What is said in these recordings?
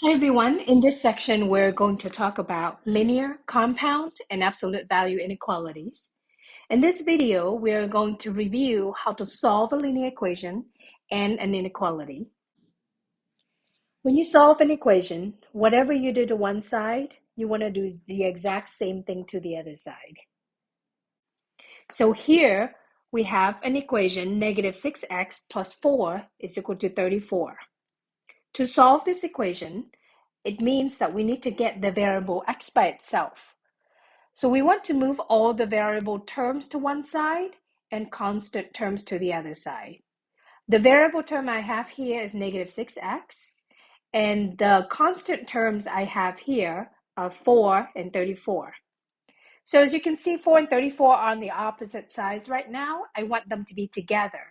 Hi everyone. In this section, we're going to talk about linear, compound, and absolute value inequalities. In this video, we're going to review how to solve a linear equation and an inequality. When you solve an equation, whatever you do to one side, you want to do the exact same thing to the other side. So here we have an equation, negative 6x plus 4 is equal to 34. To solve this equation, it means that we need to get the variable x by itself. So we want to move all the variable terms to one side and constant terms to the other side. The variable term I have here is negative 6x, and the constant terms I have here are 4 and 34. So as you can see, 4 and 34 are on the opposite sides right now. I want them to be together.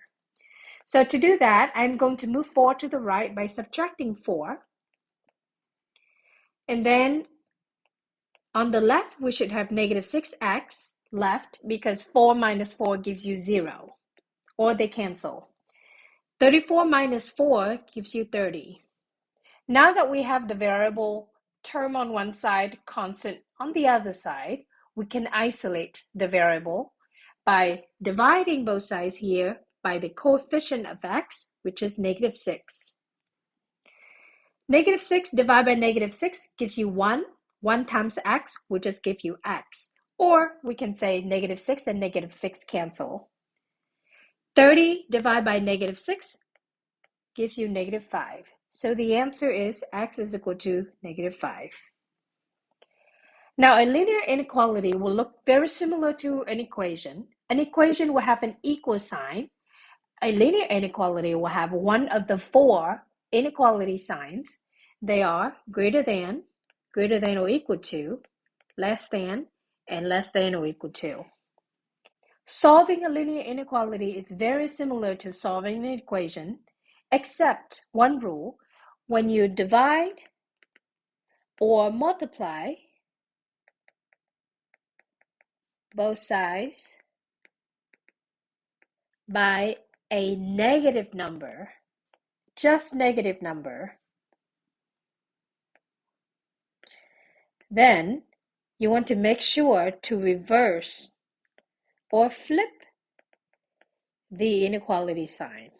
So to do that, I'm going to move 4 to the right by subtracting 4. And then on the left, we should have negative 6x left because 4 minus 4 gives you 0, or they cancel. 34 minus 4 gives you 30. Now that we have the variable term on one side, constant on the other side, we can isolate the variable by dividing both sides here by the coefficient of x, which is negative 6. Negative 6 divided by negative 6 gives you 1. 1 times x will just give you x. Or we can say negative 6 and negative 6 cancel. 30 divided by negative 6 gives you negative 5. So the answer is x is equal to negative 5. Now, a linear inequality will look very similar to an equation. An equation will have an equal sign. A linear inequality will have one of the 4 inequality signs. They are greater than or equal to, less than, and less than or equal to. Solving a linear inequality is very similar to solving an equation, except one rule. When you divide or multiply both sides by a negative number, just negative number, then you want to make sure to reverse or flip the inequality sign.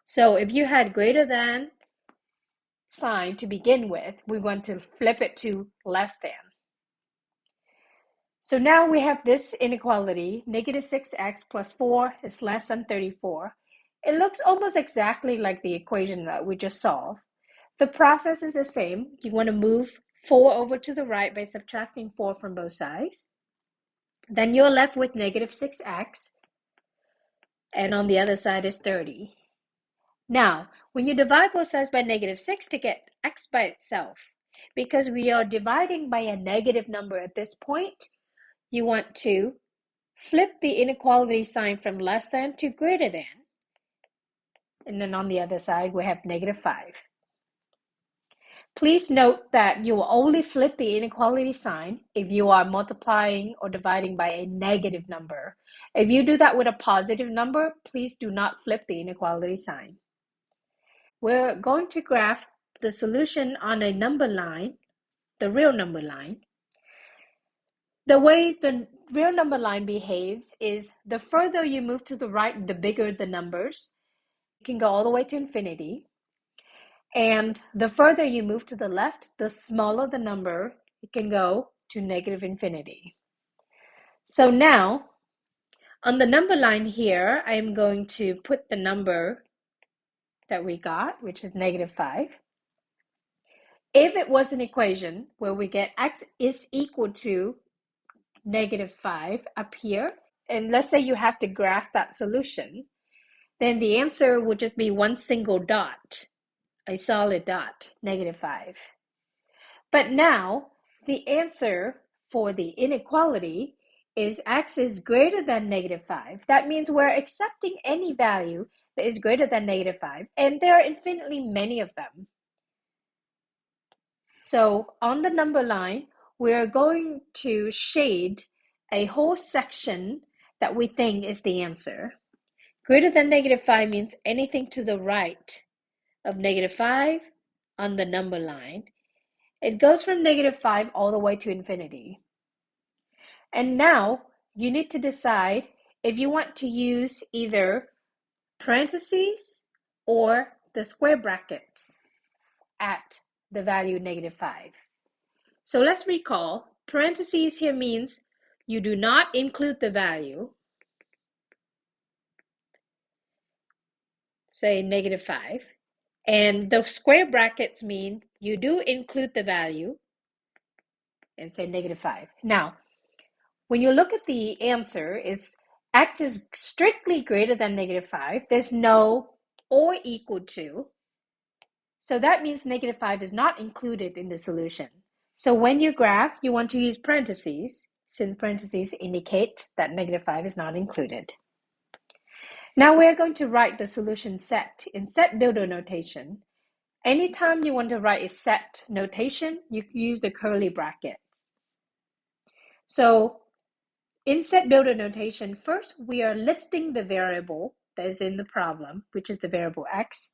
So if you had greater than sign to begin with, we want to flip it to less than. So now we have this inequality, negative 6x plus 4 is less than 34. It looks almost exactly like the equation that we just solved. The process is the same. You want to move 4 over to the right by subtracting 4 from both sides. Then you're left with negative 6x, and on the other side is 30. Now, when you divide both sides by negative 6 to get x by itself, because we are dividing by a negative number at this point, you want to flip the inequality sign from less than to greater than. And then on the other side, we have negative 5. Please note that you will only flip the inequality sign if you are multiplying or dividing by a negative number. If you do that with a positive number, please do not flip the inequality sign. We're going to graph the solution on a number line, the real number line. The way the real number line behaves is the further you move to the right, the bigger the numbers. You can go all the way to infinity. And the further you move to the left, the smaller the number, it can go to negative infinity. So now, on the number line here, I'm going to put the number that we got, which is negative 5. If it was an equation where we get x is equal to negative 5 up here, and let's say you have to graph that solution, then the answer would just be one single dot, a solid dot, negative 5. But now, the answer for the inequality is x is greater than negative 5. That means we're accepting any value that is greater than negative 5, and there are infinitely many of them. So on the number line, we're going to shade a whole section that we think is the answer. Greater than negative 5 means anything to the right of -5 on the number line. It goes from -5 all the way to infinity. And now you need to decide if you want to use either parentheses or the square brackets at the value -5. So let's recall, parentheses here means you do not include the value, say -5, and the square brackets mean you do include the value and say -5. Now, when you look at the answer, is x is strictly greater than -5. There's no or equal to. So that means -5 is not included in the solution. So when you graph, you want to use parentheses, since parentheses indicate that -5 is not included. Now we're going to write the solution set in set builder notation. Anytime you want to write a set notation, you use the curly brackets. So in set builder notation, first we are listing the variable that is in the problem, which is the variable x.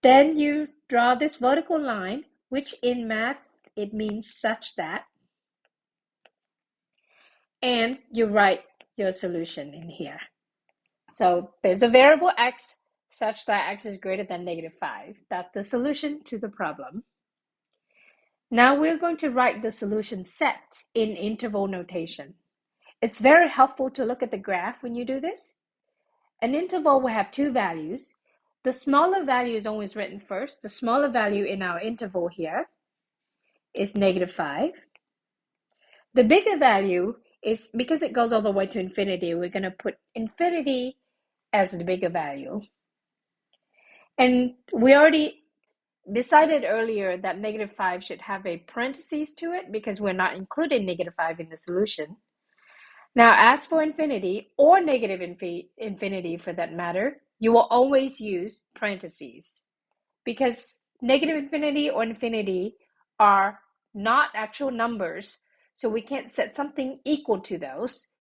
Then you draw this vertical line, which in math, it means such that. And you write your solution in here. So there's a variable x such that x is greater than -5. That's the solution to the problem. Now we're going to write the solution set in interval notation. It's very helpful to look at the graph when you do this. An interval will have two values. The smaller value is always written first. The smaller value in our interval here is -5. The bigger value is, because it goes all the way to infinity, we're going to put infinity as the bigger value. And we already decided earlier that -5 should have a parentheses to it because we're not including -5 in the solution. Now, as for infinity or negative infinity for that matter, you will always use parentheses because negative infinity or infinity are not actual numbers, so we can't set something equal to those.